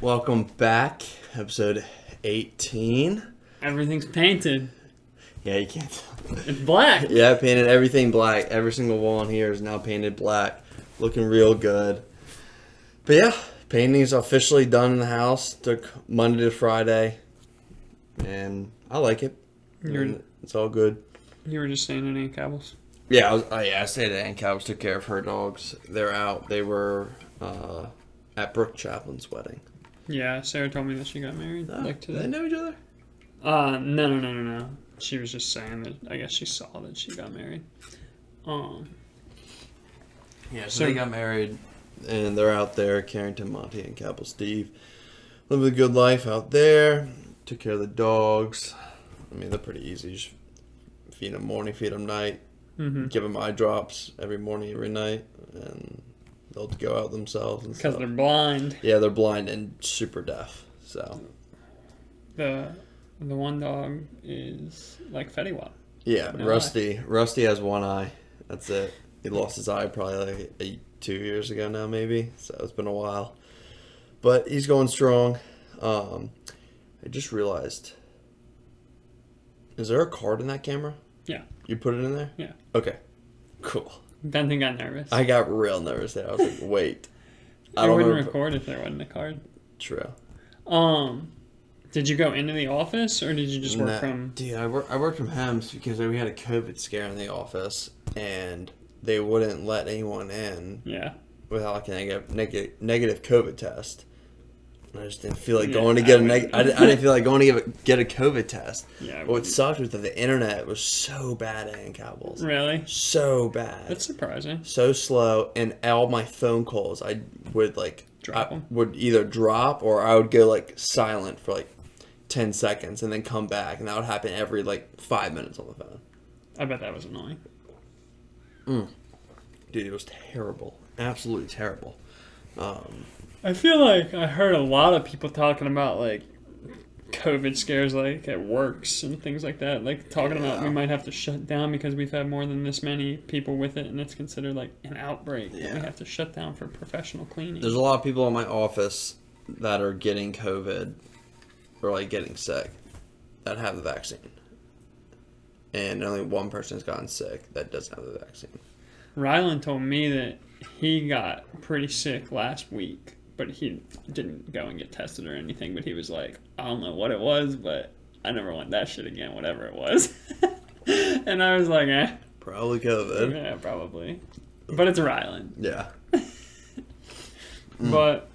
Welcome back, episode 18. Everything's painted. Yeah, you can't tell. It's black. Yeah, I painted everything black. Every single wall in here is now painted black. Looking real good. But yeah, painting's officially done in the house. Took Monday to Friday. And I like it. It's all good. You were just saying any Cowboys? Yeah, I stayed at Aunt Cowboys, took care of her dogs. They're out. They were at Brooke Chaplin's wedding. Yeah, Sarah told me that she got married like today. They know each other? No. She was just saying that I guess she saw that she got married. Yeah, so they got married, and they're out there, Carrington, Monty, and Capel Steve. Living a good life out there. Took care of the dogs. I mean, they're pretty easy. Just feed them morning, feed them night. Mm-hmm. Give them eye drops every morning, every night, and they'll go out themselves. Because they're blind. Yeah, they're blind and super deaf. So the one dog is like Fetty Wap. Yeah, no Rusty. Eye. Rusty has one eye. That's it. He lost his eye probably like 2 years ago now, maybe. So it's been a while, but he's going strong. I just realized. Is there a card in that camera? Yeah. You put it in there? Yeah. Okay. Cool. Benton got nervous. I got real nervous there. I was like, wait. I wouldn't record if there wasn't a card. True. Did you go into the office or did you just work from... Dude, I worked from home because we had a COVID scare in the office and they wouldn't let anyone in without like a negative COVID test. I just didn't feel like going to get I didn't feel like going to get a COVID test. Yeah. But what sucked was that the internet was so bad at Aunt Cowboys. Really? So bad. That's surprising. So slow, and all my phone calls, I would drop them. Would either drop or I would go like silent for like 10 seconds and then come back, and that would happen every like 5 minutes on the phone. I bet that was annoying. Dude, it was terrible. Absolutely terrible. I feel like I heard a lot of people talking about like COVID scares like at works and things like that. Like talking about we might have to shut down because we've had more than this many people with it and it's considered like an outbreak. Yeah. We have to shut down for professional cleaning. There's a lot of people in my office that are getting COVID or like getting sick that have the vaccine. And only one person has gotten sick that doesn't have the vaccine. Rylan told me that he got pretty sick last week. But he didn't go and get tested or anything. But he was like, I don't know what it was, but I never want that shit again, whatever it was. And I was like, Probably COVID. Yeah, probably. But it's Rylan. Yeah. But.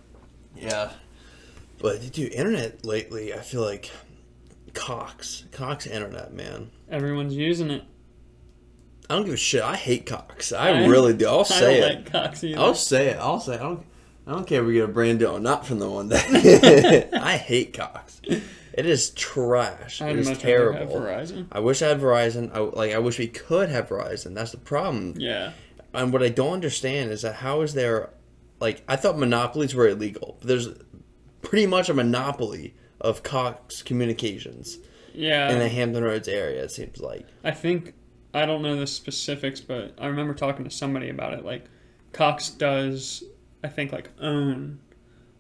Yeah. But, dude, internet lately, I feel like Cox internet, man. Everyone's using it. I don't give a shit. I hate Cox. I really do. I'll say it. I don't like Cox either. I'll say it. I don't care if we get a brand deal or not from them one day. I hate Cox. It is trash. It is terrible. Verizon. I wish I had Verizon. I wish we could have Verizon. That's the problem. Yeah. And what I don't understand is that how is there, like, I thought monopolies were illegal. There's pretty much a monopoly of Cox Communications. Yeah. In the Hampton Roads area, it seems like. I don't know the specifics, but I remember talking to somebody about it. Like, Cox does, I think, like, own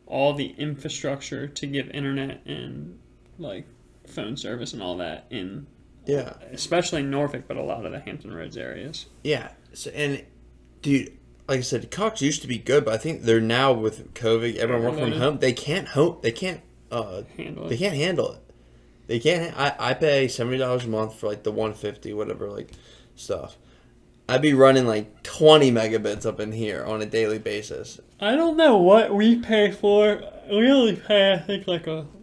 all the infrastructure to give internet and, like, phone service and all that in, especially in Norfolk, but a lot of the Hampton Roads areas. Yeah. So, and, dude, like I said, Cox used to be good, but I think they're now with COVID, everyone working from home. They can't handle it. They can't handle it. They can't. I pay $70 a month for like the 150 whatever like stuff. I'd be running like 20 megabits up in here on a daily basis. I don't know what we pay for. We only pay, I think, like $100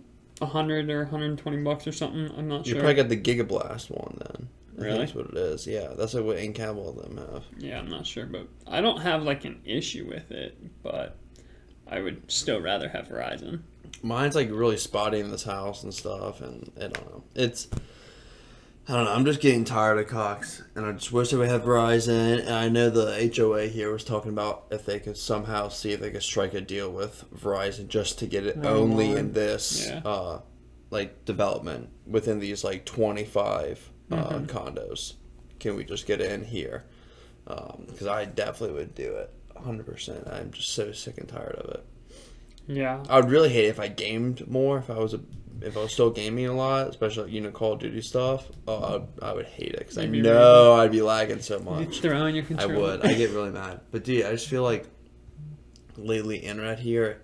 or $120 or something. I'm not sure. You probably got the Gigablast one then. Really? That's what it is. Yeah, that's like what Cable them have. Yeah, I'm not sure, but I don't have like an issue with it, but I would still rather have Verizon. Mine's like really spotty in this house and stuff, and I don't know. I don't know. I'm just getting tired of Cox, and I just wish they would have Verizon. And I know the HOA here was talking about if they could somehow see if they could strike a deal with Verizon just to get it only in this like development within these like 25 condos. Can we just get it in here? Because I definitely would do it 100%. I'm just so sick and tired of it. Yeah. I would really hate it if I gamed more. If I was still gaming a lot, especially Call of Duty stuff. Oh, I would hate it because I know I'd be lagging so much. You'd throw in your controller. I would. I get really mad. But dude, I just feel like lately internet here,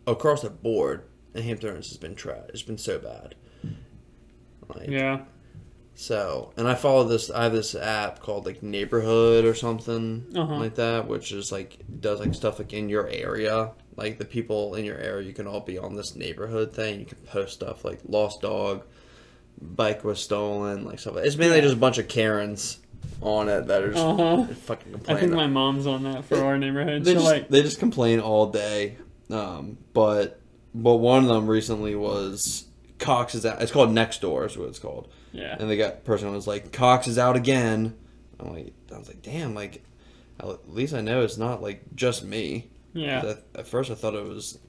across the board, in Hampton has been trash. It's been so bad. Like, yeah. So, and I follow this. I have this app called like Neighborhood or something like that, which is like does like stuff like in your area. Like the people in your area, you can all be on this neighborhood thing. You can post stuff like lost dog, bike was stolen, like stuff. It's mainly just a bunch of Karens on it that are just fucking complaining. I think my mom's on that for our neighborhood. They just complain all day. But one of them recently was Cox is out. It's called Next Door is what it's called. Yeah. And the person was like, Cox is out again. I was like, damn, like at least I know it's not like just me. Yeah. At first I thought it was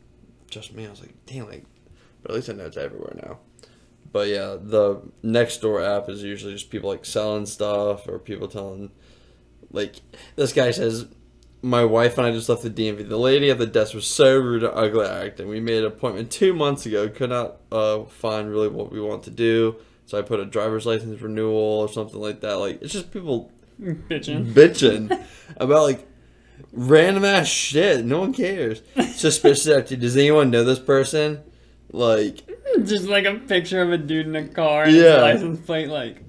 just me. I was like, damn, like, but at least I know it's everywhere now. But yeah, the Nextdoor app is usually just people like selling stuff or people telling, like, this guy says, my wife and I just left the DMV. The lady at the desk was so rude and ugly acting. We made an appointment 2 months ago. Could not find really what we want to do. So I put a driver's license renewal or something like that. Like, it's just people bitching about like random ass shit. No one cares. Suspicious activity. Does anyone know this person? Like, just like a picture of a dude in a car and his license plate. Like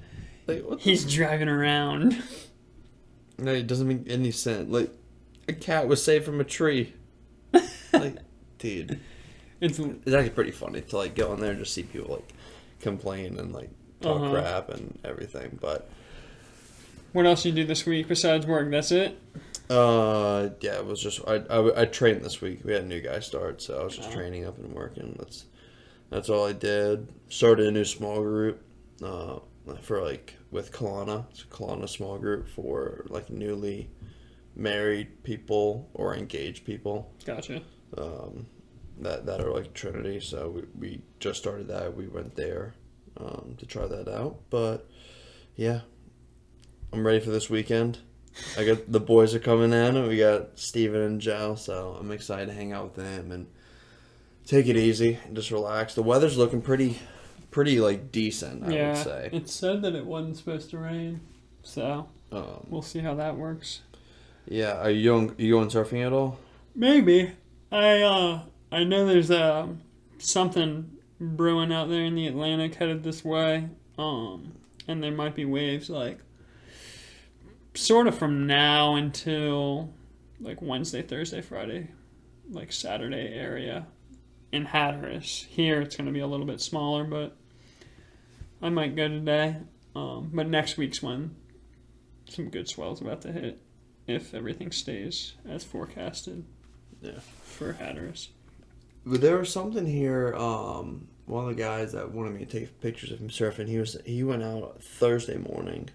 he's driving around. No, it doesn't make any sense. Like, a cat was saved from a tree. Like, dude, it's actually pretty funny to like go on there and just see people like complain and like talk crap and everything. But what else you do this week besides work? That's it. Yeah, it was just I trained this week. We had a new guy start, so I was just training up and working. That's all I did. Started a new small group for like with Kalana. It's a Kalana small group for like newly married people or engaged people. Gotcha. That are like Trinity. So we just started that. We went there to try that out. But yeah, I'm ready for this weekend. I got the boys are coming in, and we got Steven and Joe, so I'm excited to hang out with them and take it easy and just relax. The weather's looking pretty like decent, I would say. It said that it wasn't supposed to rain, so we'll see how that works. Yeah, are you going surfing at all? Maybe. I know there's something brewing out there in the Atlantic headed this way, and there might be waves like sort of from now until like Wednesday, Thursday, Friday, like Saturday area in Hatteras. Here it's going to be a little bit smaller, but I might go today. But next week's when some good swell's about to hit if everything stays as forecasted. Yeah. For Hatteras. But there was something here. One of the guys that wanted me to take pictures of him surfing, he went out Thursday morning.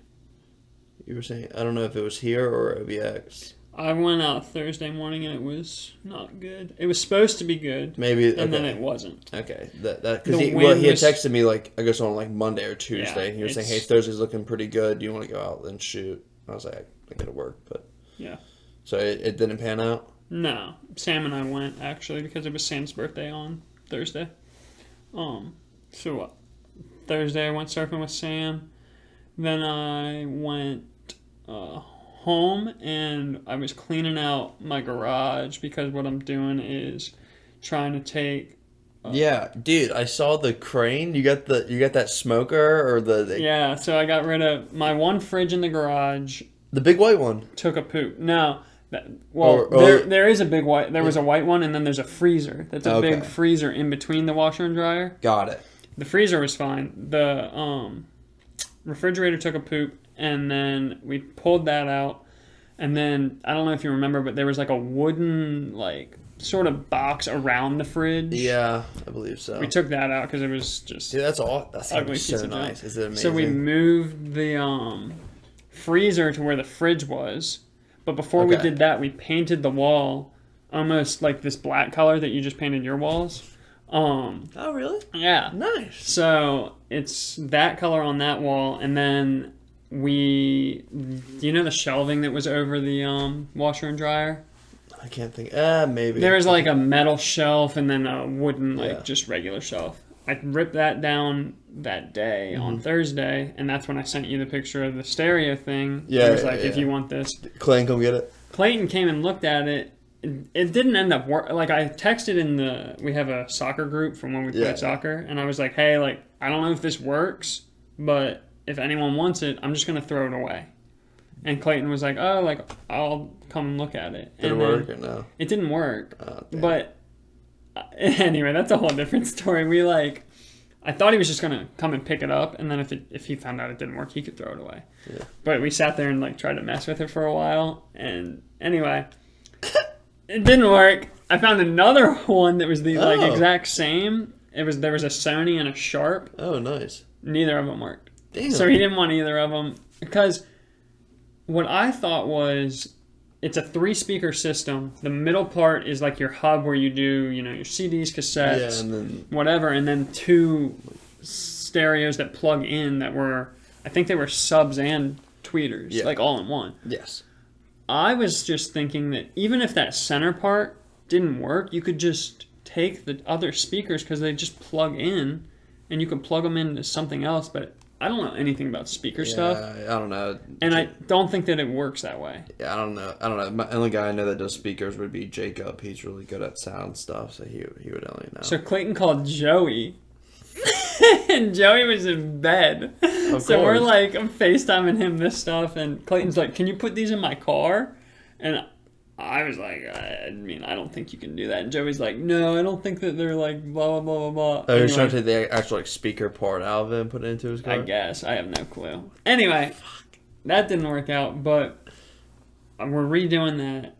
You were saying, I don't know if it was here or OBX. I went out Thursday morning and it was not good. It was supposed to be good. Maybe, and then it wasn't. Okay, because he had texted me like I guess on like Monday or Tuesday. And he was saying, "Hey, Thursday's looking pretty good. Do you want to go out and shoot?" I was like, "I gotta work," but yeah. So it didn't pan out. No, Sam and I went actually because it was Sam's birthday on Thursday. So Thursday I went surfing with Sam. Then I went home and I was cleaning out my garage because what I'm doing is trying to take. Yeah, dude, I saw the crane. You got that smoker or the Yeah, so I got rid of my one fridge in the garage. The big white one. Took a poop. No. There is a big white. There was a white one, and then there's a freezer. That's a big freezer in between the washer and dryer. Got it. The freezer was fine. The refrigerator took a poop, and then we pulled that out. And then I don't know if you remember, but there was like a wooden sort of box around the fridge. Yeah, I believe so. We took that out because it was just. Dude, that's all. That's ugly so nice. Is it amazing? So we moved the freezer to where the fridge was. But before we did that, we painted the wall almost like this black color that you just painted your walls. Oh, really? Yeah. Nice. So it's that color on that wall, and then the shelving that was over the washer and dryer? I can't think. Maybe. There was like a metal shelf and then a wooden, like Yeah. just regular shelf. I ripped that down that day on Thursday, and that's when I sent you the picture of the stereo thing. Yeah, It was yeah, like, if yeah. you want this. Clayton, come get it. Clayton came and looked at it. It didn't end up work. Like, I texted we have a soccer group from when we played Yeah. soccer, and I was like, hey, like, I don't know if this works, but if anyone wants it, I'm just going to throw it away. And Clayton was like, oh, like, I'll come and look at it. Did it work or no? It didn't work. Oh, damn. But anyway, that's a whole different story. I thought he was just going to come and pick it up, and then if he found out it didn't work, he could throw it away. Yeah. But we sat there and like tried to mess with it for a while, and anyway, it didn't work. I found another one that was the like exact same. There was a Sony and a Sharp. Oh, nice. Neither of them worked. Damn. So he didn't want either of them because what I thought was it's a 3-speaker system. The middle part is like your hub where you do, your CDs, cassettes, Yeah, and then whatever, and then 2 stereos that plug in that were, I think they were subs and tweeters, like all in one. yes. I was just thinking that even if that center part didn't work, you could just take the other speakers because they just plug in and you could plug them into something else, but I don't know anything about speaker stuff. I don't know. And I don't think that it works that way. Yeah, I don't know. My only guy I know that does speakers would be Jacob. He's really good at sound stuff, so he would only know. So Clayton called Joey. And Joey was in bed. So we're like, I'm FaceTiming him this stuff, and Clayton's like, can you put these in my car? And I was like, I don't think you can do that. And Joey's like, no, I don't think that they're like blah, blah, blah, blah, blah. Oh, you're trying to take the actual speaker part out of it and put it into his car? I guess. I have no clue. Anyway, that didn't work out, but we're redoing that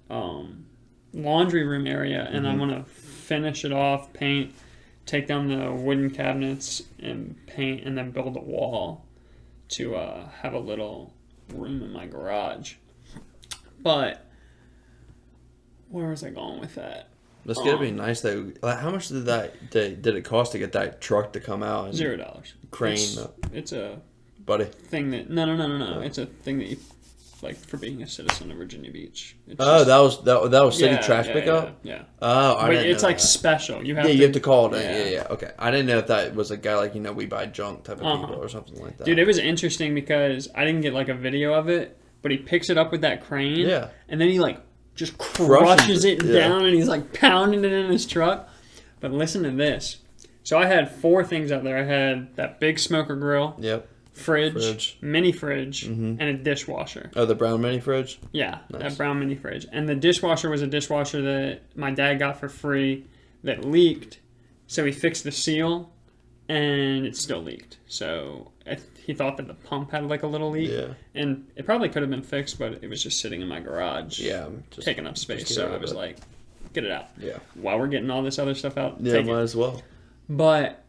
laundry room area, and I want to finish it off, paint, take down the wooden cabinets, and paint, and then build a wall to have a little room in my garage. But where was I going with that? That's gonna be nice though. Like, how much did it cost to get that truck to come out? And $0. Crane, It's a buddy. thing that no. It's a thing that you like for being a citizen of Virginia Beach. It's that was city trash pickup. Yeah. Oh, I But didn't it's know like that. special. You have to call it. Yeah. Yeah. Okay, I didn't know if that was a guy like we buy junk type of people or something like that. Dude, it was interesting because I didn't get like a video of it, but he picks it up with that crane. Yeah. And then he like just crushes it yeah. down, and he's like pounding it in his truck. But listen to this. So I had 4 things out there. I had that big smoker grill. Yep. Fridge, mini fridge, and a dishwasher. Oh, the brown mini fridge? Yeah, Nice. that brown mini fridge. And the dishwasher was a dishwasher that my dad got for free that leaked. So he fixed the seal, and it still leaked. So he thought that the pump had like a little leak. Yeah. And it probably could have been fixed, but it was just sitting in my garage. Yeah. Taking up space. So I was like, get it out. Yeah. While we're getting all this other stuff out, Yeah, take might it. as well. But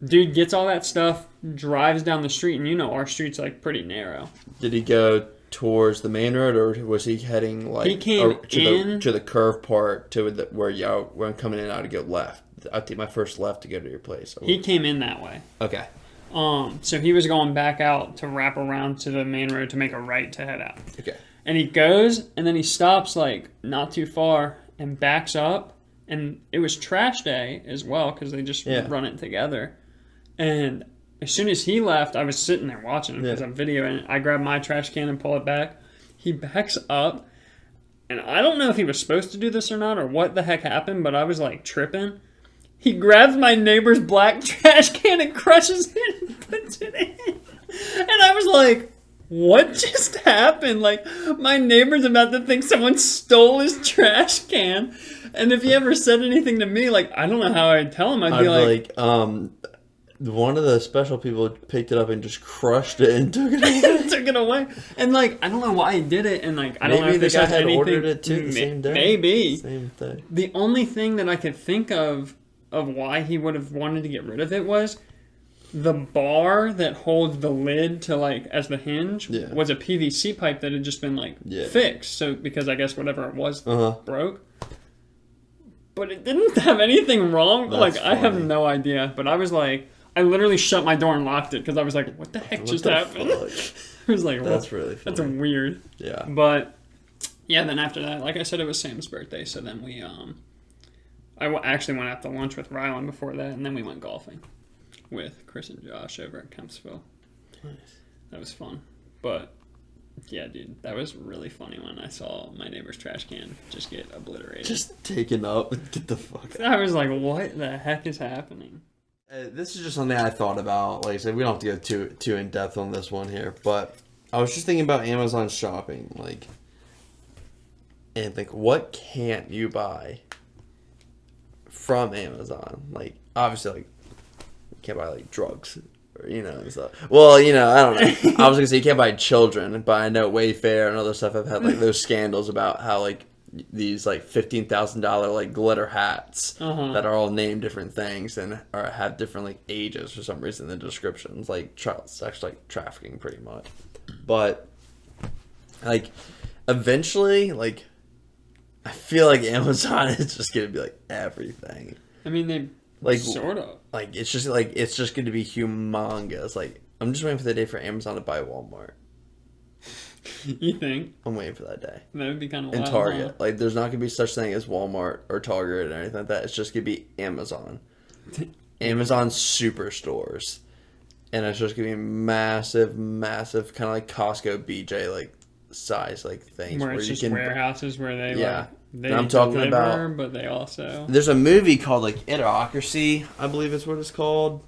dude gets all that stuff, drives down the street, and our street's like pretty narrow. Did he go towards the main road, or was he heading like He came to the curve part where I'm coming in? I would go left. I take my first left to go to your place. He came in that way. Okay. So he was going back out to wrap around to the main road to make a right to head out. Okay. And he goes, and then he stops like not too far and backs up. And it was trash day as well because they just run it together. And as soon as he left, I was sitting there watching him because I'm videoing it. I grabbed my trash can and pull it back. He backs up, and I don't know if he was supposed to do this or not or what the heck happened, but I was like tripping. He grabs my neighbor's black trash can and crushes it and puts it in. And I was like, what just happened? Like, my neighbor's about to think someone stole his trash can. And if he ever said anything to me, like, I don't know how I'd tell him. I'd be like, one of the special people picked it up and just crushed it and took it away. took it away. And like, I don't know why he did it. And like, I don't know Maybe if the this guy has had anything. ordered it too the same day. Maybe. Same thing. The only thing that I could think of why he would have wanted to get rid of it was the bar that holds the lid to like as the hinge was a PVC pipe that had just been like fixed. So because I guess whatever it was broke. But it didn't have anything wrong. That's I have funny. no idea. But I was like, I literally shut my door and locked it because I was like, what the heck just happened? I was like, That's really funny. That's weird. Yeah. But Yeah, then after that, like I said, it was Sam's birthday, so then we, actually went out to lunch with Rylan before that, and then we went golfing with Chris and Josh over at Kempsville. Nice. That was fun. But, yeah, dude, that was really funny when I saw my neighbor's trash can just get obliterated. Just taken up. Get the fuck out. I was like, what the heck is happening? This is just something I thought about. Like I said, we don't have to go too in depth on this one here, but I was just thinking about Amazon shopping, like, and think, what can't you buy from Amazon? Like, obviously, like, you can't buy like drugs, or, you know, and stuff. Well, you know, I don't know. I was gonna say you can't buy children, but I know Wayfair and other stuff have had like those scandals about how like these like $15,000 like glitter hats that are all named different things and or have different like ages for some reason in the descriptions, like sex like trafficking pretty much. But like eventually, like I feel like Amazon is just gonna be like everything. I mean, they like sort of like it's just gonna be humongous. Like I'm just waiting for the day for Amazon to buy Walmart. You think? I'm waiting for that day. That would be kind of And wild, Target. huh? Like, there's not going to be such thing as Walmart or Target or anything like that. It's just going to be Amazon. Amazon superstores. And it's just going to be massive, massive, kind of like Costco BJ, like, size, like, things. Where it's just warehouses where they, yeah. They I'm talking deliver, about, but they also... There's a movie called, like, Idiocracy, I believe is what it's called.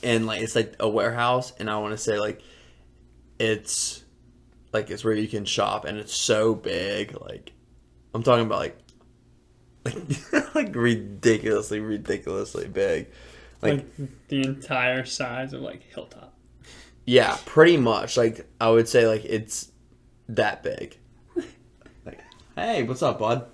And, like, it's, like, a warehouse. And I want to say, like, it's where you can shop, and it's so big. Like, I'm talking about like ridiculously big. Like the entire size of like Hilltop. Yeah, pretty much. Like I would say, like it's that big. Like, hey, what's up, bud?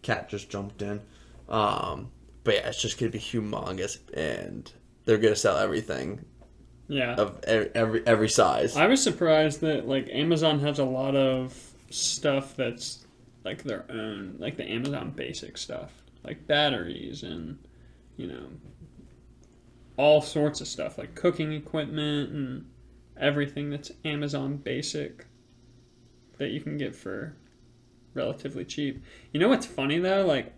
Cat just jumped in. But yeah, it's just gonna be humongous, and they're gonna sell everything. Yeah. Of every size. I was surprised that like Amazon has a lot of stuff that's like their own, like the Amazon basic stuff, like batteries and, you know, all sorts of stuff, like cooking equipment and everything that's Amazon basic that you can get for relatively cheap. You know what's funny though? Like,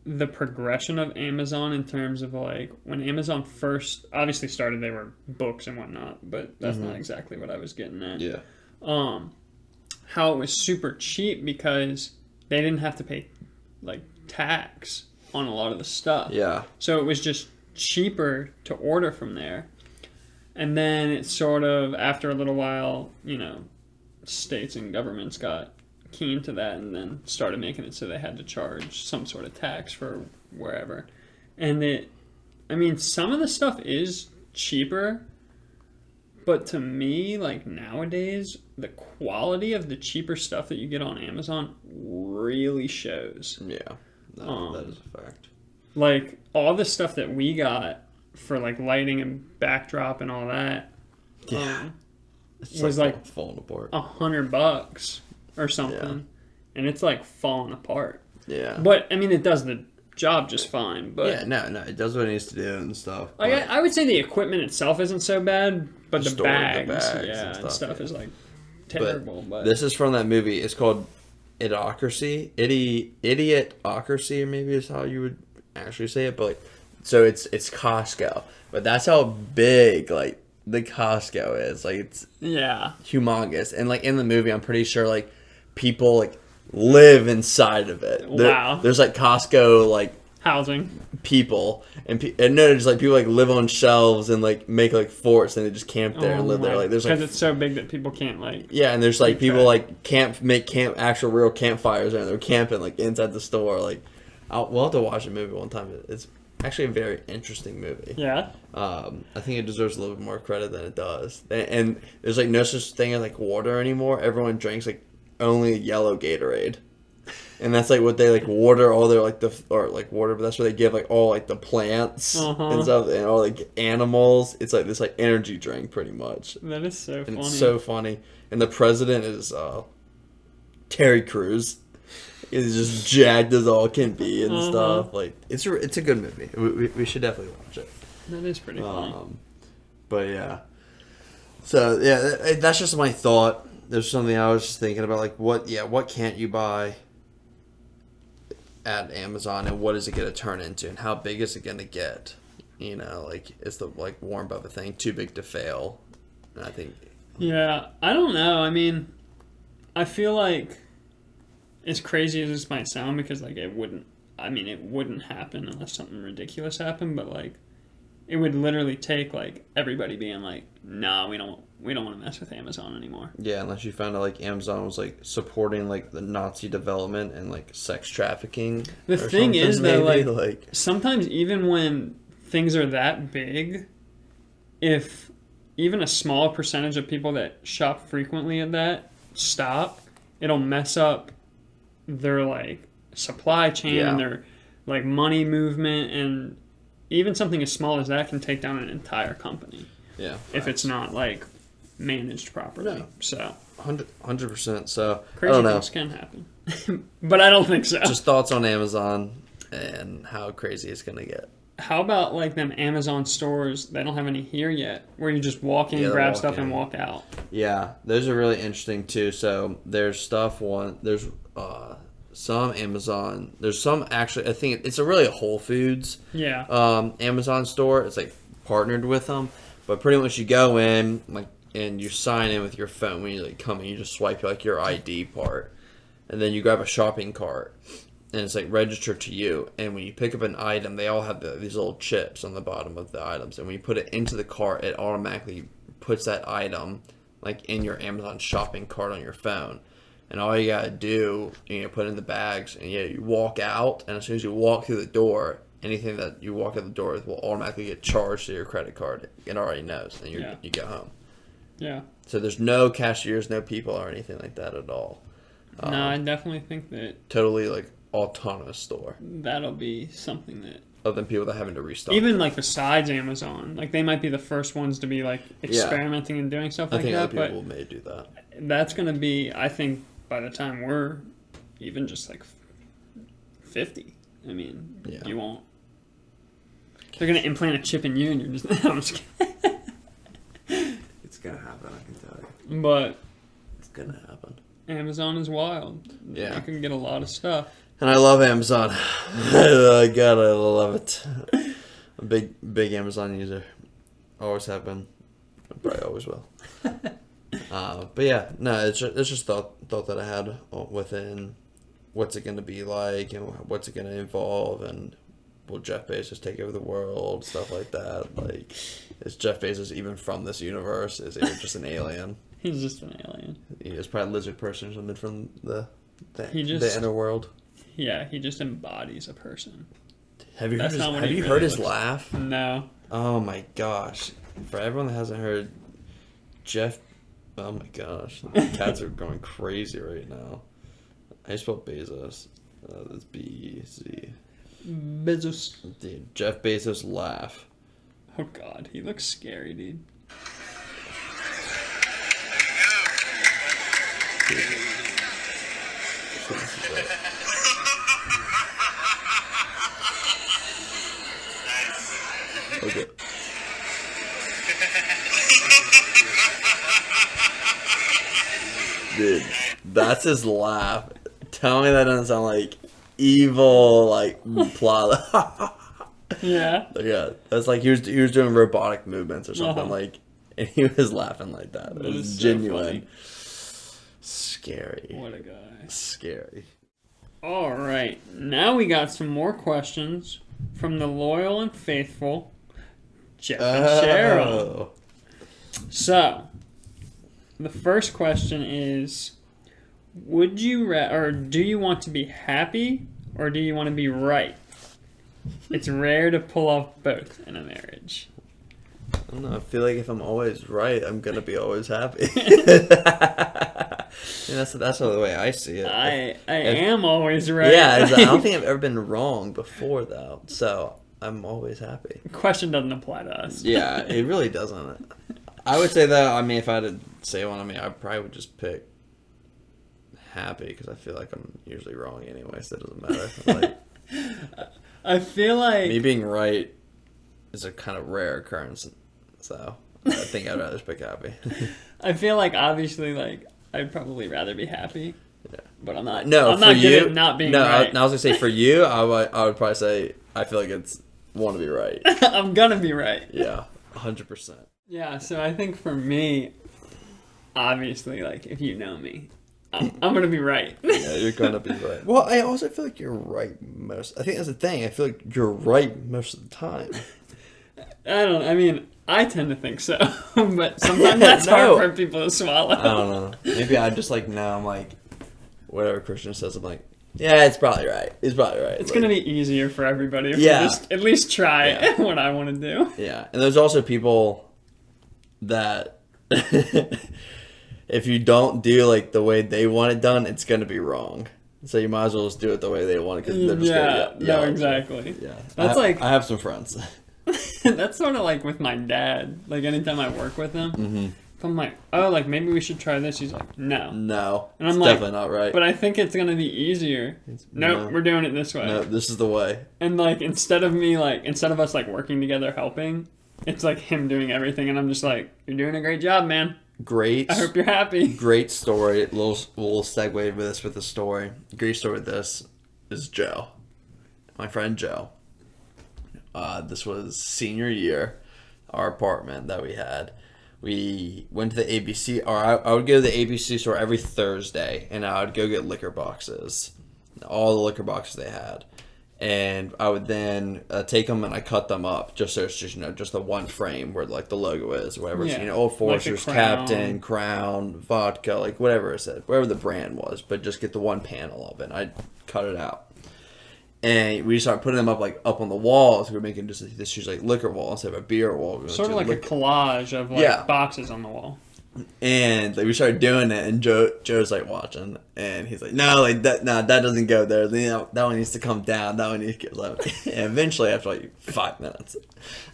the progression of Amazon in terms of like when Amazon first obviously started, they were books and whatnot, but that's not exactly what I was getting at. Yeah. How it was super cheap because they didn't have to pay like tax on a lot of the stuff. Yeah. So it was just cheaper to order from there. And then it sort of, after a little while, you know, states and governments got keen to that and then started making it so they had to charge some sort of tax for wherever. And some of the stuff is cheaper, but to me, like nowadays, the quality of the cheaper stuff that you get on Amazon really shows. Yeah, that is a fact. Like all the stuff that we got for like lighting and backdrop and all that, was like falling apart. $100 or something, and it's like falling apart. Yeah, but I mean, it does the job just fine. But yeah, no, it does what it needs to do and stuff. Like I would say the equipment itself isn't so bad, but the bags and stuff is like terrible. But this is from that movie. It's called Idiocracy, Idiotocracy, or maybe is how you would actually say it. But like, so it's Costco, but that's how big like the Costco is. Like it's humongous, and like in the movie, I'm pretty sure like people like live inside of it. Wow. There's like Costco like housing people and no, just like people like live on shelves and like make like forts and they just camp there and live there. Like there's like because it's so big that people can't like and there's like people like make actual real campfires and they're camping like inside the store. Like we'll have to watch a movie one time. It's actually a very interesting movie. Yeah. I think it deserves a little bit more credit than it does. And there's like no such thing as like water anymore. Everyone drinks like only yellow Gatorade. And that's like what they like water all their like water, but that's what they give like all like the plants and stuff and all like animals. It's like this like energy drink pretty much. That is so funny. It's so funny. And the president is Terry Crews. He's just jacked as all can be and stuff. Like it's a good movie. We should definitely watch it. That is pretty funny. But yeah. So yeah, that's just my thought. there's something I was just thinking about, like what can't you buy at Amazon, and what is it going to turn into, and how big is it going to get? You know, like, it's the, like, Warren Buffett thing, too big to fail. And I think... Yeah, I don't know. I mean, I feel like, as crazy as this might sound, because, like, it wouldn't happen unless something ridiculous happened, but, like, it would literally take, like, everybody being like, nah, we don't want to mess with Amazon anymore. Yeah, unless you found out, like, Amazon was, like, supporting, like, the Nazi development and, like, sex trafficking. The thing is, though, maybe, like, sometimes even when things are that big, if even a small percentage of people that shop frequently at that stop, it'll mess up their, like, supply chain and their, like, money movement, and even something as small as that can take down an entire company. Yeah. If it's not, like, managed properly. No. So 100%. So crazy I don't know. things can happen. But I don't think so. Just thoughts on Amazon and how crazy it's going to get. How about, like, them Amazon stores? They don't have any here yet, where you just walk in, grab stuff, and walk out. Yeah, those are really interesting too. So there's some Amazon. There's some, actually, I think it's a Whole Foods. Yeah. Amazon store. It's like partnered with them, but pretty much you go in, like, and you sign in with your phone when you, like, come in. You just swipe, like, your ID part, and then you grab a shopping cart, and it's, like, registered to you. And when you pick up an item, they all have these little chips on the bottom of the items, and when you put it into the cart, it automatically puts that item, like, in your Amazon shopping cart on your phone. And all you gotta do, put it in the bags, and you walk out, and as soon as you walk through the door, anything that you walk out the door with will automatically get charged to your credit card. It already knows, and you go home. Yeah. So there's no cashiers, no people, or anything like that at all. No, I definitely think that Totally, like, autonomous store. that'll be something that, Other than people that having to restock. even, like, besides Amazon, like, they might be the first ones to be, like, experimenting and doing stuff like that. I think other people may do that. That's going to be, I think, by the time we're even just, like, 50, I mean, you won't. They're going to implant a chip in you, and you're just... I'm just kidding. It's going to happen, I can tell you. But It's going to happen. Amazon is wild. Yeah. You can get a lot of stuff. And I love Amazon. God, I love it. I'm a big Amazon user. Always have been. Probably always will. But yeah, no, it's just thought that I had within what's it going to be like, and what's it going to involve, and will Jeff Bezos take over the world, stuff like that. Like, is Jeff Bezos even from this universe? Is he just an alien? He's just an alien. He is probably a lizard person or something from the inner world. Yeah, he just embodies a person. Have you That's heard his laugh? No. Oh my gosh! For everyone that hasn't heard, Jeff. Oh my gosh, cats are going crazy right now. I spelled Bezos. That's B-E-Z. Bezos. Dude, Jeff Bezos laugh. Oh god, he looks scary, dude. Okay. Dude, that's his laugh. Tell me that doesn't sound like evil, like, plot. Yeah. Yeah, that's like he was doing robotic movements or something, Uh-huh. like, and he was laughing like that. It was so genuine. funny. Scary. What a guy. Scary. All right, now we got some more questions from the loyal and faithful Jeff and Cheryl. Oh. So, the first question is, would you or do you want to be happy, or do you want to be right? It's rare to pull off both in a marriage. I don't know. I feel like if I'm always right, I'm gonna be always happy. Yeah, that's the way I see it. I am always right. Yeah, I don't think I've ever been wrong before though, so I'm always happy. Question doesn't apply to us. Yeah, it really doesn't. I would say that. I mean, if I had to say one, I probably would just pick happy, because I feel like I'm usually wrong anyway, so it doesn't matter. Like, I feel like me being right is a kind of rare occurrence, so I think I'd rather just pick happy. I feel like obviously, like, I'd probably rather be happy. Yeah. But I'm not. No, I'm for not you, good at not being right. I was gonna say for you, I would probably say I feel like it's want to be right. I'm gonna be right. Yeah, 100%. Yeah. So I think for me, obviously, like if you know me, I'm gonna be right. Yeah, you're gonna be right. Well, I also feel like you're right most. I think that's the thing. I feel like you're right most of the time. I mean, I tend to think so, but sometimes that's hard for people to swallow. I don't know. Maybe I just like now I'm like, whatever Christian says, I'm like, yeah, it's probably right. It's probably right. It's like, gonna be easier for everybody if Yeah. we just at least try what I want to do. Yeah, and there's also people that if you don't do like the way they want it done, it's gonna be wrong. So you might as well just do it the way they want it because they're just gonna no, exactly. Yeah, That's like I have some friends. that's sort of like with my dad. Like anytime I work with him, if I'm like, oh, like maybe we should try this, he's like, no, No, and I'm it's like, definitely not right. But I think it's gonna be easier. Nope, we're doing it this way. No, this is the way. And like instead of us like working together helping, it's like him doing everything, and I'm just like, you're doing a great job, man. Great. I hope you're happy. Great story. Little segue with the story. Great story with this is Joe, my friend Joe. This was senior year, our apartment that we had. We went to the ABC, or I would go to the ABC store every Thursday, and I would go get liquor boxes, all the liquor boxes they had. And I would then take them and I cut them up just so it's just, just the one frame where like the logo is, whatever. Yeah. So, Old Foresters, Like a Crown. Captain, Crown, vodka, like whatever it said, whatever the brand was, but just get the one panel of it. I'd cut it out. And we started putting them up on the walls. We were making just this huge like liquor wall instead of a beer wall. Sort of like a collage of like boxes on the wall. And like we started doing it, and Joe's like watching, and he's like, "No, like that doesn't go there. That one needs to come down. That one needs to get low." And eventually, after like 5 minutes,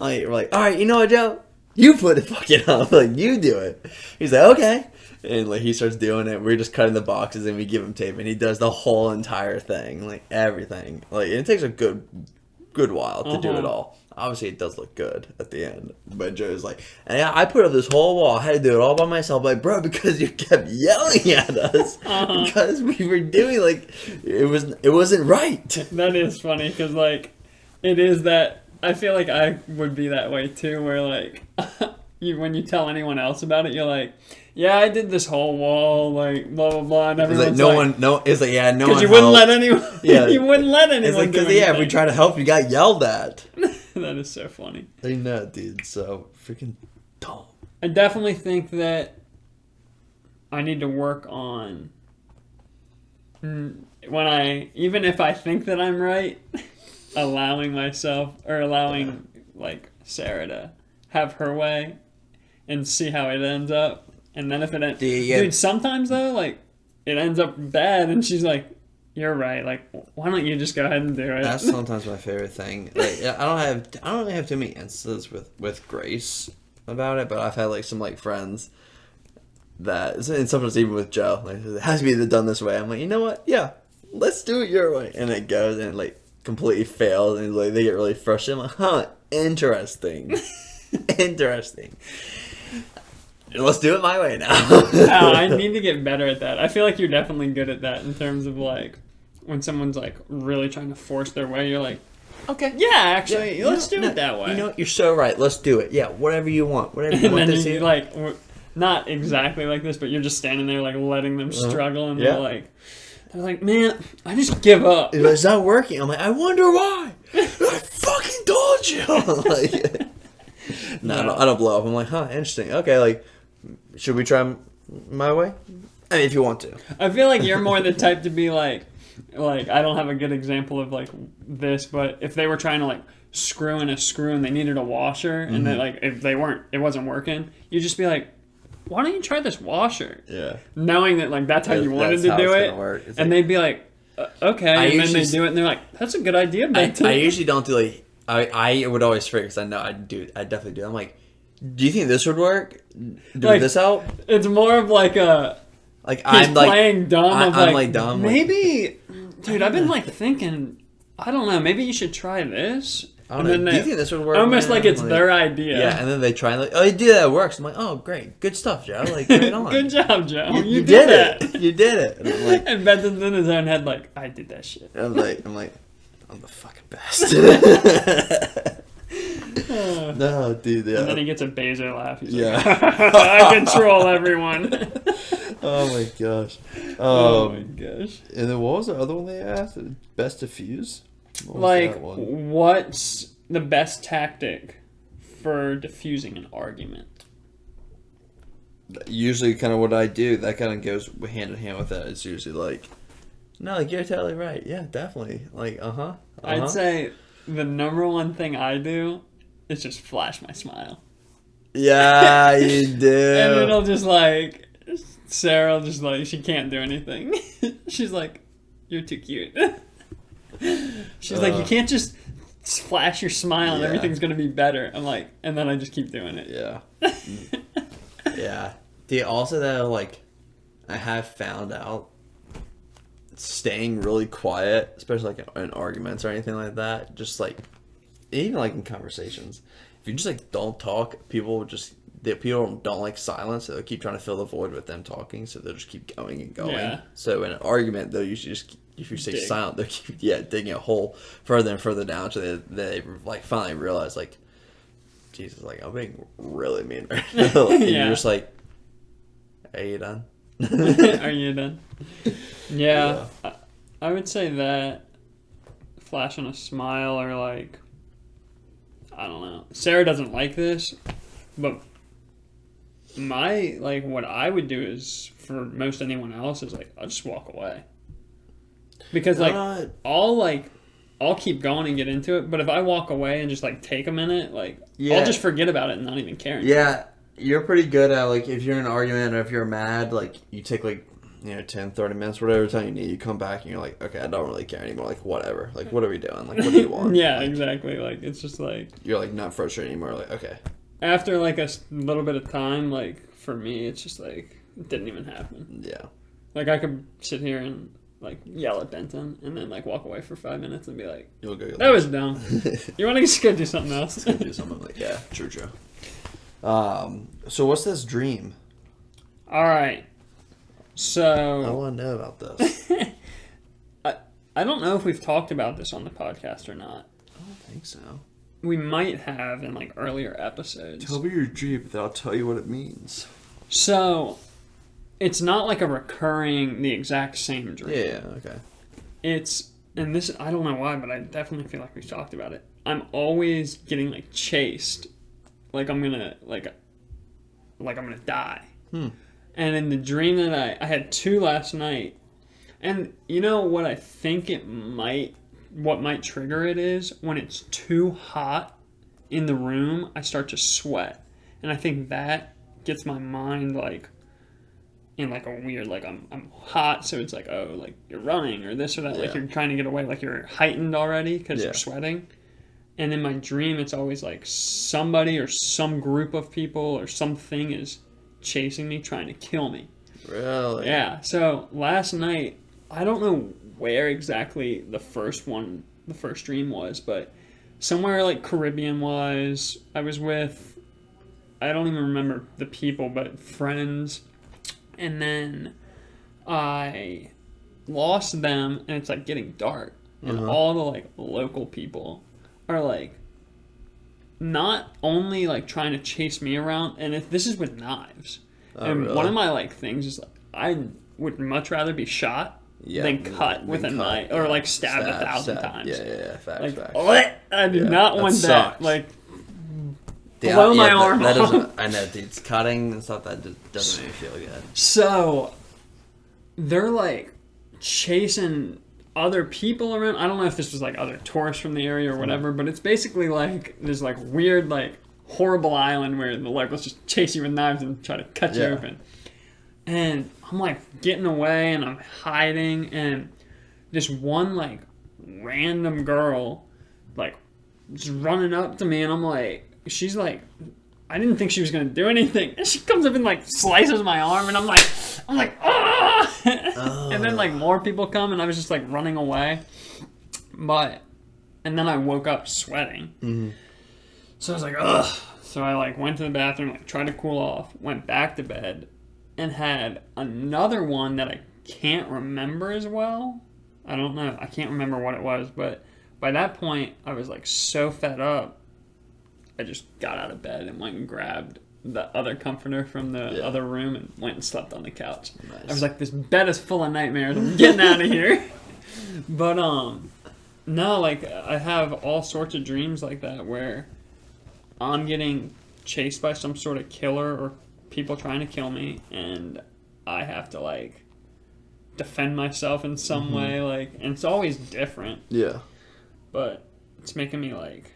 we're like, "All right, you know what, Joe? You put it fucking up. Like you do it." He's like, "Okay." And like he starts doing it. We're just cutting the boxes, and we give him tape, and he does the whole entire thing, like everything. Like it takes a good while to do it all. Obviously, it does look good at the end. But Joe's like, and I put up this whole wall. I had to do it all by myself. Like, bro, because you kept yelling at us. Because we were doing, like, it wasn't right. That is funny, because, like, it is that, I feel like I would be that way, too, where, like, when you tell anyone else about it, you're like, yeah, I did this whole wall, like, blah, blah, blah, and everyone's it's like, yeah, no one because you wouldn't let anyone, you wouldn't let anyone It's like, do because, if we try to help, you got yelled at. That is so funny. I know, dude, so freaking dumb. I definitely think that I need to work on even if I think that I'm right, allowing like Sarah to have her way and see how it ends up. And then if it ends... Dude, sometimes though, like, it ends up bad and she's like, you're right, like, why don't you just go ahead and do it? That's sometimes my favorite thing. Like, I don't really have too many instances with Grace about it, but I've had like some like friends that, and sometimes even with Joe, like, it has to be done this way. I'm like, you know what? Yeah, let's do it your way. And it goes and it like completely fails, and like they get really frustrated. I'm like, huh, interesting. Interesting. Let's do it my way now. I need to get better at that. I feel like you're definitely good at that in terms of like when someone's like really trying to force their way, you're like, okay, yeah, actually, let's do it that way. You know what? You're so right. Let's do it. Yeah, whatever you want. Whatever you want. And then you like, not exactly like this, but you're just standing there like letting them struggle, and they're like, man, I just give up. It's not working. I'm like, I wonder why. I fucking told you. Like, no, I don't blow up. I'm like, huh, interesting. Okay, like, should we try my way? I mean, if you want to. I feel like you're more the type to be like I don't have a good example of like this, but if they were trying to like screw in a screw and they needed a washer, and then like if it wasn't working, you'd just be like, why don't you try this washer? Yeah. Knowing that like that's how you wanted to do it, and they'd be like, okay, and then they do it, and they're like, that's a good idea, man. I usually don't do like I would always figure, because I know I definitely do. I'm like, do you think this would work? Would this help? It's more of like a I'm playing dumb. I'm like dumb. Maybe, dude, I've been like thinking, I don't know, maybe you should try this. I don't know. Do you think this would work? Almost man? like it's their idea. Yeah, and then they try and like, oh, you do that, it works. I'm like, oh, great, good stuff, Joe. Like, right on. Good job, Joe. You did that. it. You did it. And I'm like, and Benton's in his own head, like, I did that shit. I'm like, I'm the fucking best. No, dude. Yeah. And then he gets a Bezos laugh. He's like, I control everyone. Oh my gosh. Oh my gosh. And then what was the other one they asked? Best diffuse? What's the best tactic for diffusing an argument? Usually kind of what I do, that kind of goes hand in hand with that. It's usually like, no, like, you're totally right. Yeah, definitely. Like, I'd say the number one thing I do is just flash my smile. Yeah, you do. And it'll just like, Sarah will just like, she can't do anything. She's like, you're too cute. She's like, you can't just flash your smile and everything's going to be better. I'm like, and then I just keep doing it. Yeah. Yeah. Dude, also though, like, I have found out staying really quiet, especially like in arguments or anything like that, just like, even like in conversations, if you just like don't talk, people don't like silence, so they'll keep trying to fill the void with them talking, so they'll just keep going and going. Yeah. So in an argument, they'll usually just, if you stay silent, they'll keep digging a hole further and further down, so they like finally realize like, Jesus, like, I'm being really mean right now. And you're just like, are you done? Are you done? Yeah. I would say that flashing a smile or like, I don't know. Sarah doesn't like this, but what I would do is, for most anyone else, is like, I'll just walk away. Because like, I'll keep going and get into it, but if I walk away and just like take a minute, like, I'll just forget about it and not even care anymore. Yeah, you're pretty good at, like, if you're in an argument or if you're mad, like, you take like, 10, 30 minutes, whatever time you need, you come back and you're like, okay, I don't really care anymore, like, whatever, like, what are we doing, like, what do you want? Yeah, like, exactly, like, it's just like, you're like not frustrated anymore, like, okay. After like a little bit of time, like, for me, it's just like, it didn't even happen. Yeah. Like, I could sit here and like yell at Benton and then like walk away for 5 minutes and be like, You'll go that was dumb. You want to just go do something else? Go do something like, yeah, true. So what's this dream? All right. So I want to know about this. I don't know if we've talked about this on the podcast or not. I don't think so. We might have in like earlier episodes. Tell me your dream, then I'll tell you what it means. So it's not like a recurring, the exact same dream. Yeah, okay. And this, I don't know why, but I definitely feel like we've talked about it. I'm always getting like chased, like I'm gonna die. And in the dream that I had 2 last night, and you know what I think what might trigger it is when it's too hot in the room, I start to sweat, and I think that gets my mind like in like a weird, like I'm hot, so it's like, oh, like you're running or this or that, like you're trying to get away, like you're heightened already because you're sweating. And in my dream, it's always like somebody or some group of people or something is chasing me, trying to kill me. Really? Yeah. So last night, I don't know where exactly the first dream was, but somewhere like Caribbean wise, I was with, I don't even remember the people, but friends. And then I lost them, and it's like getting dark, and all the like local people are like not only like trying to chase me around, and if this is with knives, and really? One of my like things is like I would much rather be shot than cut with a knife or like stabbed 1,000 times. Yeah. Facts. I do not want that. Like. Yeah, blow my arm that off. Doesn't, I know, dude. It's cutting and stuff. That doesn't make me feel good. So, they're like chasing other people around. I don't know if this was like other tourists from the area or whatever, but it's basically like this like weird, like horrible island where the locals just chase you with knives and try to cut you open. And I'm like getting away and I'm hiding, and this one like random girl like just running up to me, and I'm like, she's like, I didn't think she was gonna do anything, and she comes up and like slices my arm, and I'm like ah! And then like more people come, and I was just like running away. But And then I woke up sweating. Mm-hmm. So I was like, ugh. So I like went to the bathroom, like tried to cool off, went back to bed, and had another one that I can't remember as well. I don't know. I can't remember what it was, but by that point, I was like so fed up. I just got out of bed and went and grabbed the other comforter from the other room and went and slept on the couch. Nice. I was like, this bed is full of nightmares. I'm getting out of here. But no, like I have all sorts of dreams like that where I'm getting chased by some sort of killer or people trying to kill me, and I have to like defend myself in some way, like, and it's always different. Yeah. But it's making me like,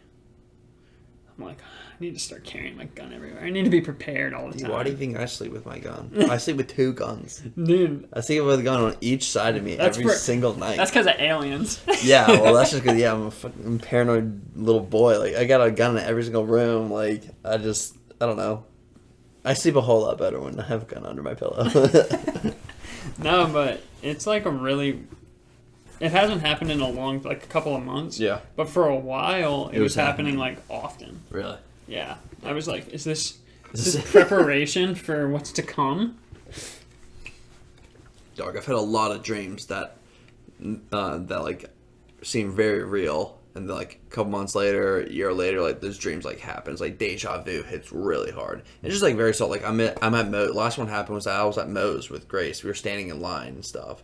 I'm like, I need to start carrying my gun everywhere. I need to be prepared all the time. Why do you think I sleep with my gun? I sleep with 2 guns. Dude. I sleep with a gun on each side of me every single night. That's because of aliens. Yeah, well, that's just because, I'm a fucking paranoid little boy. Like, I got a gun in every single room. Like, I don't know. I sleep a whole lot better when I have a gun under my pillow. No, but it's like it hasn't happened in a couple of months. Yeah. But for a while, it was happening like often. Really? Yeah. I was like, is this preparation for what's to come? Dog, I've had a lot of dreams that like seem very real, and then, like a couple months later, a year later, like those dreams like happen. It's like deja vu hits really hard. It's just like very subtle. Like I'm at Moe's. Last one happened was I was at Moe's with Grace. We were standing in line and stuff,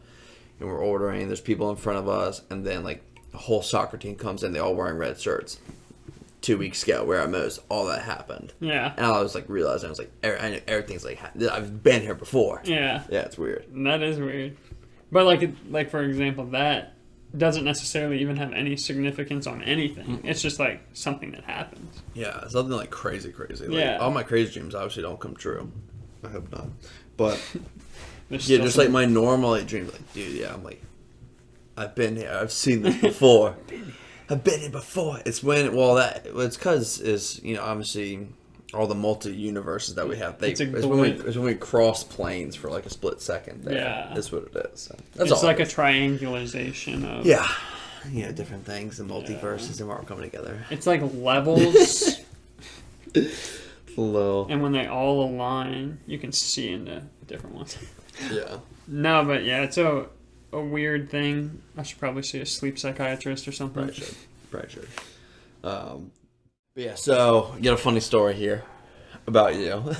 and we're ordering. There's people in front of us, and then like a whole soccer team comes in. They all wearing red shirts. 2 weeks ago, we're at Moe's. All that happened. Yeah. And I was like realizing, I was like, I know everything's like, I've been here before. Yeah. Yeah, it's weird. That is weird. But like for example, that doesn't necessarily even have any significance on anything. It's just like something that happens. Yeah, something like crazy. Like, all my crazy dreams obviously don't come true. I hope not. But yeah, just like my normal dreams, like, dude, I'm like, I've been here. I've seen this before. I've been here before. It's because obviously all the multi-universes that we have. It's when we cross planes for like a split second. That's what it is. So it's like a triangulation of different things, the multiverses, and we're all coming together. It's like levels. Low. And when they all align, you can see into different ones. Yeah. No, but yeah, it's a weird thing. I should probably see a sleep psychiatrist or something. Probably should. But yeah, so you got a funny story here about you.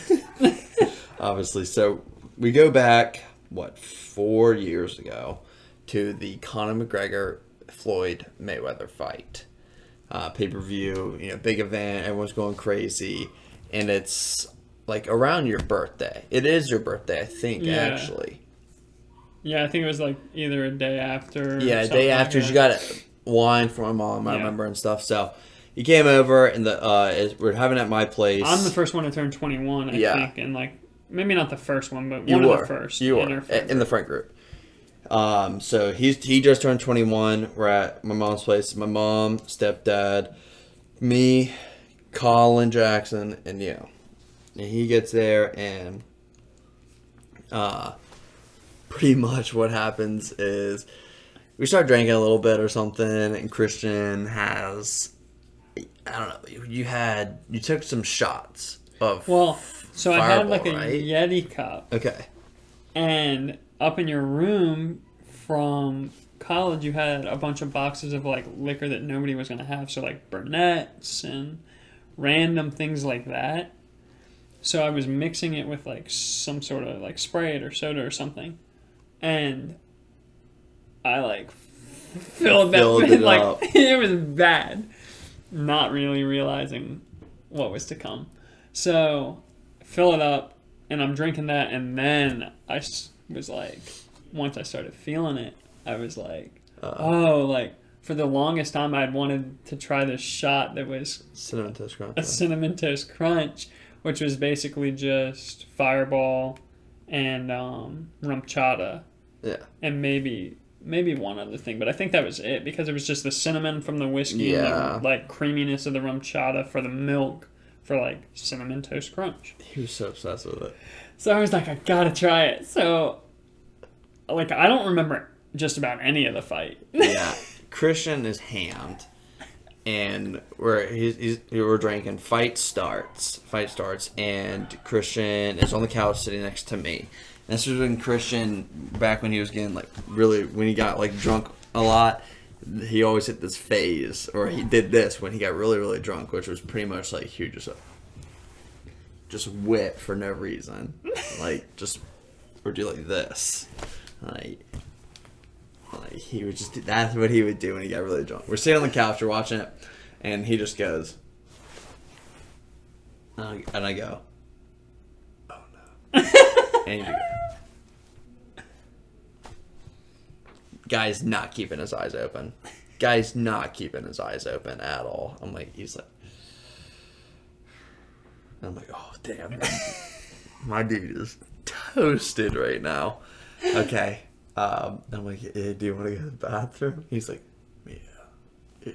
Obviously. So we go back, 4 years ago to the Conor McGregor Floyd Mayweather fight. Pay-per-view, big event, everyone's going crazy, and it's like around your birthday. It is your birthday, I think, actually. Yeah, I think it was like either a day after. Yeah, a day after. She got wine from my mom, I remember, and stuff. So he came over, and we're having it at my place. I'm the first one to turn 21, I think, and like maybe not the first one, but one of the first. You were in the front group. So he just turned 21. We're at my mom's place. My mom, stepdad, me, Colin Jackson, and and he gets there, and pretty much what happens is we start drinking a little bit or something, and Christian has, I don't know, you took some shots of so I had like a Yeti cup. Okay. And up in your room from college, you had a bunch of boxes of like liquor that nobody was going to have. So like Burnett's and random things like that. So I was mixing it with like some sort of like Sprite or soda or something. And I like filled it like up. It was bad. Not really realizing what was to come. So fill it up, and I'm drinking that, and then I was like, once I started feeling it, I was like, like for the longest time I'd wanted to try this shot that was Cinnamon Toast Crunch. A Cinnamon Toast Crunch, which was basically just Fireball and rum chata. Yeah. And maybe one other thing, but I think that was it, because it was just the cinnamon from the whiskey and the like creaminess of the rum chata for the milk for like Cinnamon Toast Crunch. He was so obsessed with it. So I was like, I gotta try it. So like I don't remember just about any of the fight. Yeah. Christian is hammed. and we're drinking. Fight starts, and Christian is on the couch sitting next to me. And this was when Christian, back when he was getting like really, when he got like drunk a lot, he always hit this phase, or he did this when he got really, really drunk, which was pretty much like he would just whip for no reason, like just or do like this, like he would just. That's what he would do when he got really drunk. We're sitting on the couch, we're watching it, and he just goes, and I go, oh no, and he goes. Guy's not keeping his eyes open. Guy's not keeping his eyes open at all. I'm like, he's like, I'm like, oh damn, my dude is toasted right now. Okay, I'm like, hey, do you want to go to the bathroom? He's like, yeah.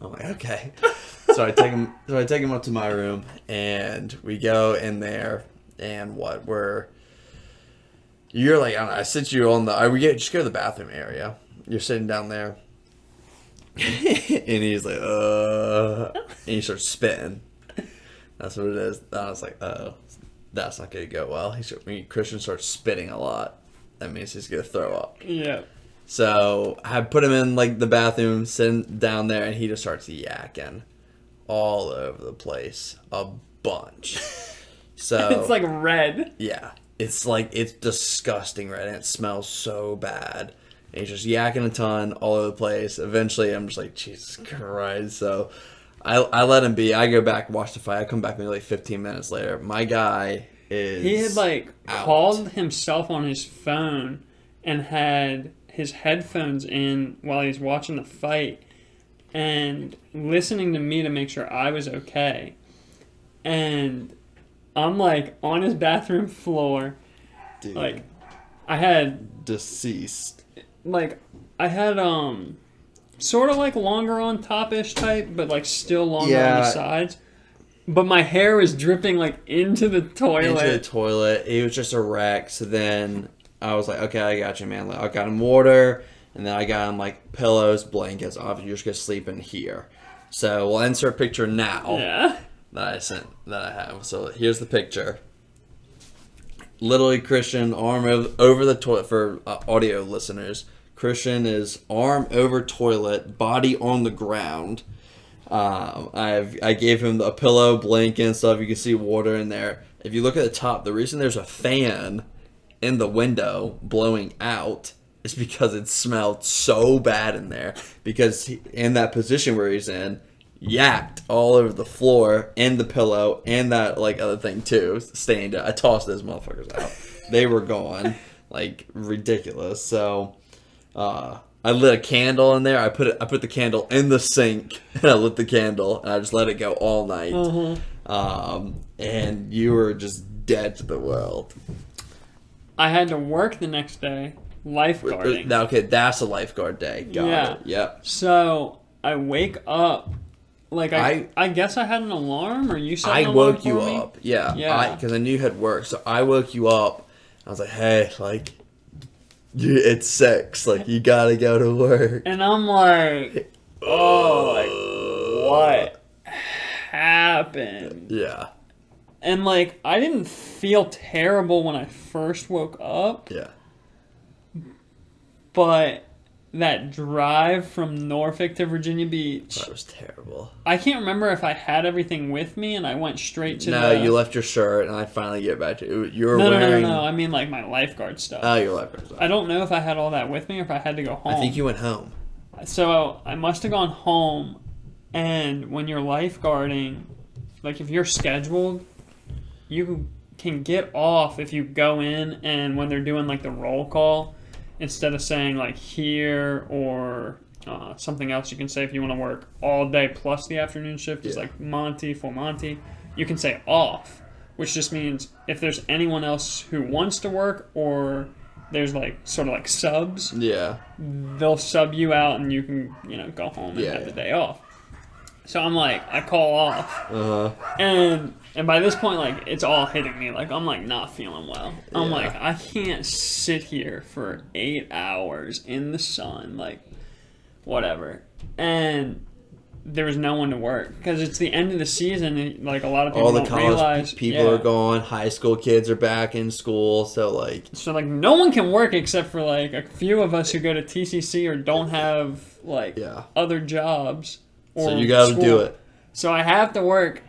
I'm like, okay. So I take him up to my room, and we go in there, and you're like, I don't know, I sit you on just go to the bathroom area. You're sitting down there. And he's like, and he starts spitting. That's what it is. And I was like, oh, that's not going to go well. When Christian starts spitting a lot, that means he's going to throw up. Yeah. So I put him in like the bathroom, sitting down there, and he just starts yakking all over the place. A bunch. So it's like red. Yeah. It's disgusting red, and it smells so bad. And he's just yakking a ton all over the place. Eventually, I'm just like, Jesus Christ. So I let him be. I go back, watch the fight. I come back maybe like 15 minutes later. My guy is He had like out. called himself on his phone and had his headphones in while he was watching the fight and listening to me to make sure I was okay. And I'm like on his bathroom floor. Dude, like I had deceased. like I had sort of like longer on top-ish type, but like still longer on the sides. But my hair was dripping like into the toilet. It was just a wreck. So then I was like, okay, I got you, man. Like, I got him water, and then I got him like pillows, blankets. Obviously, you're just gonna sleep in here. So we'll insert a picture now. Yeah. That I have. So here's the picture. Literally, Christian arm over the toilet for audio listeners. Christian is arm over toilet, body on the ground. I gave him a pillow, blanket, and stuff. You can see water in there. If you look at the top, the reason there's a fan in the window blowing out is because it smelled so bad in there. Because in that position where he's in, yacked all over the floor and the pillow and that like other thing too. Stained it. I tossed those motherfuckers out. They were gone, like ridiculous. So I lit a candle in there. I put the candle in the sink and I lit the candle and I just let it go all night. Mm-hmm. And you were just dead to the world. I had to work the next day lifeguarding. Okay, that's a lifeguard day. Got it. Yep. So I wake up. Like, I guess I had an alarm, or you set an alarm woke for you me? up. Yeah. Yeah. Because I knew you had work. So I woke you up. I was like, hey, like, it's 6. Like, you gotta go to work. And I'm like, oh, like, what happened? Yeah. And, like, I didn't feel terrible when I first woke up. Yeah. But that drive from Norfolk to Virginia Beach. That was terrible. I can't remember if I had everything with me and I went straight to No, you left your shirt and I finally get back to you. You were No, wearing... no. I mean, like, my lifeguard stuff. Oh, your lifeguard stuff. I don't know if I had all that with me or if I had to go home. I think you went home. So I must have gone home, and when you're lifeguarding, like, if you're scheduled, you can get off if you go in and when they're doing, like, the roll call, instead of saying, like, here or something else you can say if you want to work all day plus the afternoon shift is like Monty, full Monty. You can say off, which just means if there's anyone else who wants to work or there's like sort of like subs, they'll sub you out and you can, go home and have the day off. So I'm like, I call off, and by this point, like, it's all hitting me. Like, I'm like not feeling well. I'm like, I can't sit here for 8 hours in the sun, like, whatever. And there was no one to work because it's the end of the season. And, like a lot of people All the don't college realize people are gone. High school kids are back in school. So no one can work except for like a few of us who go to TCC or don't have like other jobs. Or so you got to do it. So I have to work.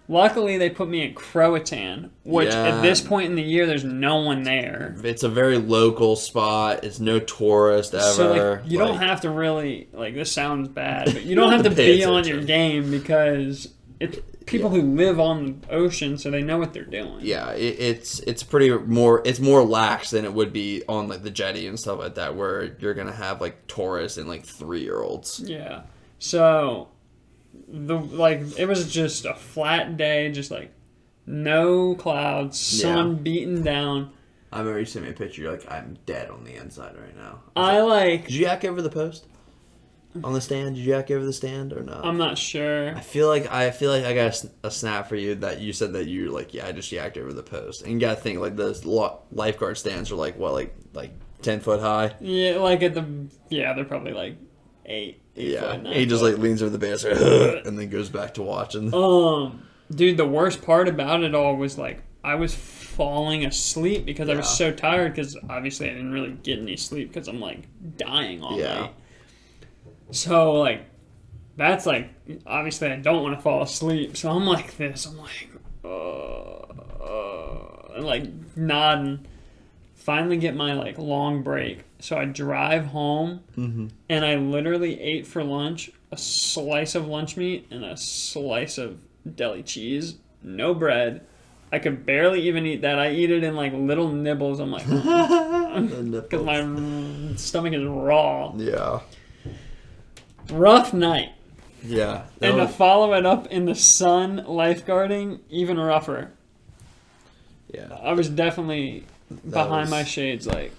Luckily, they put me in Croatan, which at this point in the year, there's no one there. It's a very local spot. It's no tourist ever. So you don't have to really this sounds bad, but you don't have to be on your game because it's people who live on the ocean, so they know what they're doing. Yeah, it's more lax than it would be on like the jetty and stuff like that, where you're gonna have like tourists and like 3-year-olds. Yeah, so. It was just a flat day, just like no clouds, sun beating down. I remember you sent me a picture. You're like, I'm dead on the inside right now. Did you yak over the post on the stand? Did you yak over the stand or not? I'm not sure. I feel like I got a snap for you that you said that you like I just yacked over the post, and you gotta think like those lifeguard stands are like 10 foot high. Yeah, they're probably like 8. Yeah, he just leans over the base and then goes back to watching. Dude, the worst part about it all was I was falling asleep because I was so tired because obviously I didn't really get any sleep because I'm dying all night. So that's obviously I don't want to fall asleep, so I'm like this. I'm and nodding. Finally get my long break. So I drive home, and I literally ate for lunch a slice of lunch meat and a slice of deli cheese. No bread. I could barely even eat that. I eat it in little nibbles. I'm because my stomach is raw. Yeah. Rough night. Yeah. And to follow it up in the sun lifeguarding, even rougher. Yeah. I was definitely behind my shades I'm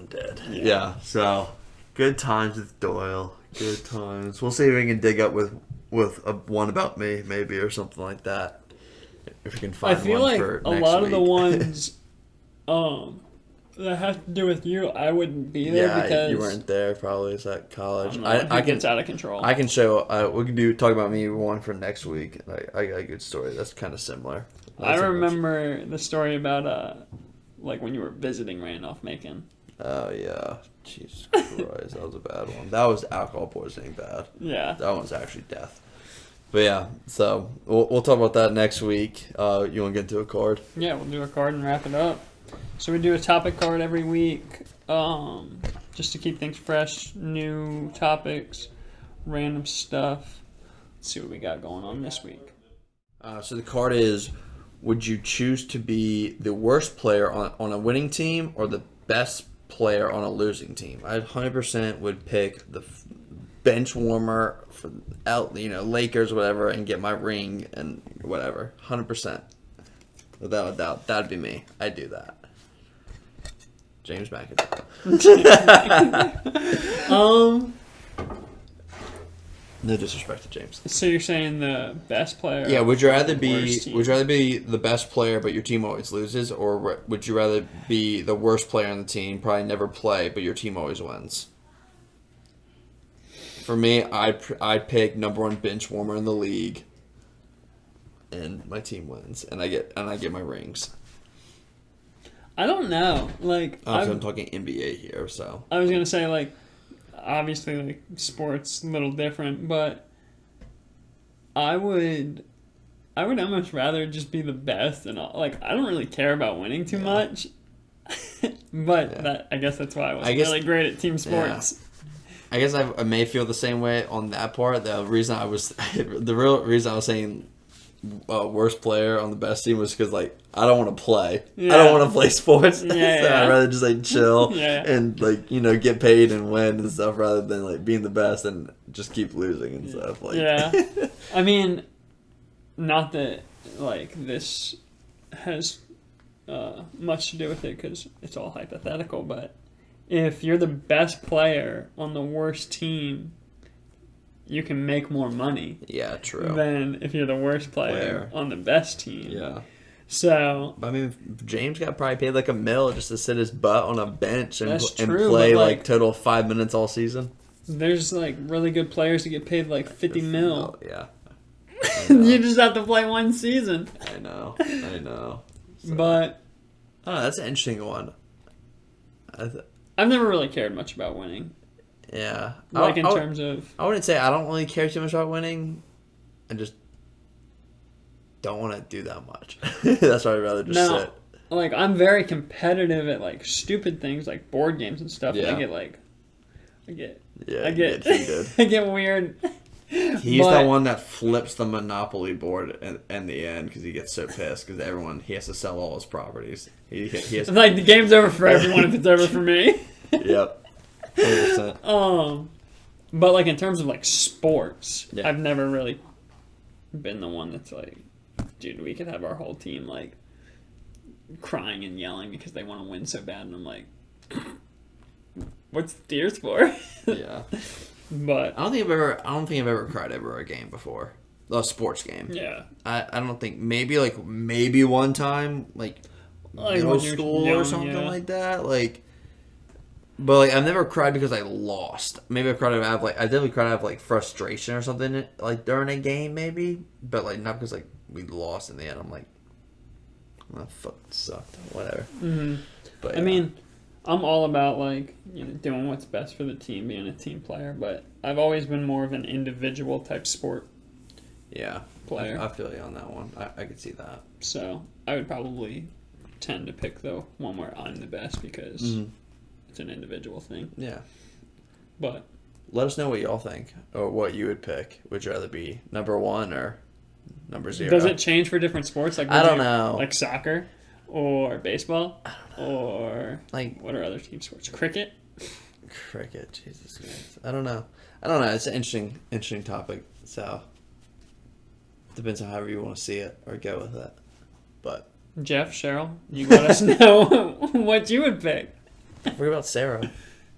dead. Yeah, so good times with Doyle. Good times. We'll see if we can dig up with one about me, maybe, or something like that. If we can find one for next week. I feel like a lot of the ones that have to do with you, I wouldn't be there because you weren't there. Probably it's at college. It gets out of control. I can show. We can talk about me one for next week. I got a good story that's kind of similar. I remember the story about when you were visiting Randolph-Macon. Oh yeah, Jesus Christ, that was a bad one. That was alcohol poisoning bad. Yeah, that one's actually death. But yeah, so we'll talk about that next week. You want to get into a card? Yeah, we'll do a card and wrap it up. So we do a topic card every week, just to keep things fresh, new topics, random stuff. Let's see what we got going on this week. So the card is: would you choose to be the worst player on a winning team or the best player on a losing team? I 100% would pick the bench warmer for Lakers, whatever, and get my ring and whatever. 100%. Without a doubt, that'd be me. I'd do that. James McIntyre. No disrespect to James. So you're saying the best player? Yeah. Would you rather be the best player but your team always loses, or would you rather be the worst player on the team, probably never play, but your team always wins? For me, I'd pick number 1 bench warmer in the league, and my team wins, and I get my rings. I don't know. I'm talking NBA here, so I was gonna say obviously sports a little different, but I would almost rather just be the best and all. I don't really care about winning too much, but I guess that's why I was really great at team sports. Yeah. I guess I may feel the same way on that part. The real reason I was saying worst player on the best team was because I don't want to play. Yeah. I don't want to play sports. So I'd rather just chill and get paid and win and stuff rather than being the best and just keep losing and stuff. I mean, not that this has much to do with it because it's all hypothetical, but if you're the best player on the worst team, you can make more money. Yeah, true. Than if you're the worst player on the best team. Yeah. So I mean, James got probably paid $1 million just to sit his butt on a bench and true, play total 5 minutes all season. There's like really good players that get paid like 50 mil. Yeah. You just have to play one season. I know. So, But oh, that's an interesting one. I've never really cared much about winning. Yeah. Like in terms of... I wouldn't say I don't really care too much about winning. I just don't want to do that much. That's why I'd rather just sit. Like, I'm very competitive at, like, stupid things, like board games and stuff. Yeah. And I get heated. I get weird. He's the one that flips the Monopoly board in the end because he gets so pissed because he has to sell all his properties. He has like, the game's over for everyone if it's over for me. Yep. 100%. But, like, in terms of, like, sports, Yeah. I've never really been the one that's like, dude, we could have our whole team, like, crying and yelling because they want to win so bad. And I'm like, what's tears for? Yeah. But I don't think I've ever cried over a game before. A sports game. yeah. I don't think maybe one time like middle school or something like that. But like I've never cried because I lost. Maybe I cried out of I definitely cried out of like frustration or something like during a game maybe. But like not because like we lost in the end. I'm like, oh, fuck, it sucked. Whatever. Mm-hmm. But I mean, I'm all about like doing what's best for the team, being a team player. But I've always been more of an individual type sport. Yeah. Player. I feel you on that one. I could see that. So I would probably tend to pick the one where I'm the best because it's an individual thing. Yeah. But let us know what y'all think or what you would pick. Would you rather be number 1 or number 0? Does it change for different sports? Like I don't know. Like soccer or baseball or like what are other team sports? Cricket. Cricket. Jesus Christ. I don't know. It's an interesting topic. So depends on however you want to see it or go with it. But Jeff, Cheryl, you let us know what you would pick. what about Sarah?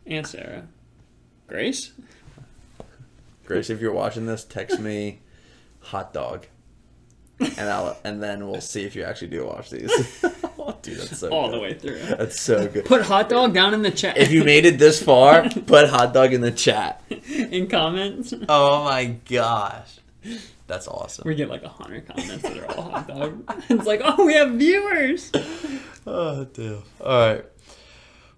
And Sarah. Grace? Grace, if you're watching this, text me hot dog. And then we'll see if you actually do watch these. Dude, that's so all good. the way through. That's so good. Put hot dog down in the chat. If you made it this far, put hot dog in the chat. In comments. Oh my gosh. That's awesome. We get like 100 comments that are all hot dog. It's like, oh, we have viewers. Oh, damn. All right.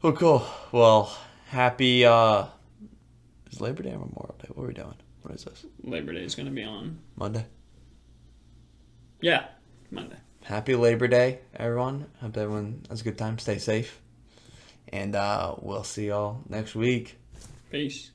Well, cool. Well, happy, is Labor Day or Memorial Day? What are we doing? What is this? Labor Day is going to be on Monday? Yeah, Monday. Happy Labor Day, everyone. Hope everyone has a good time. Stay safe. And we'll see y'all next week. Peace.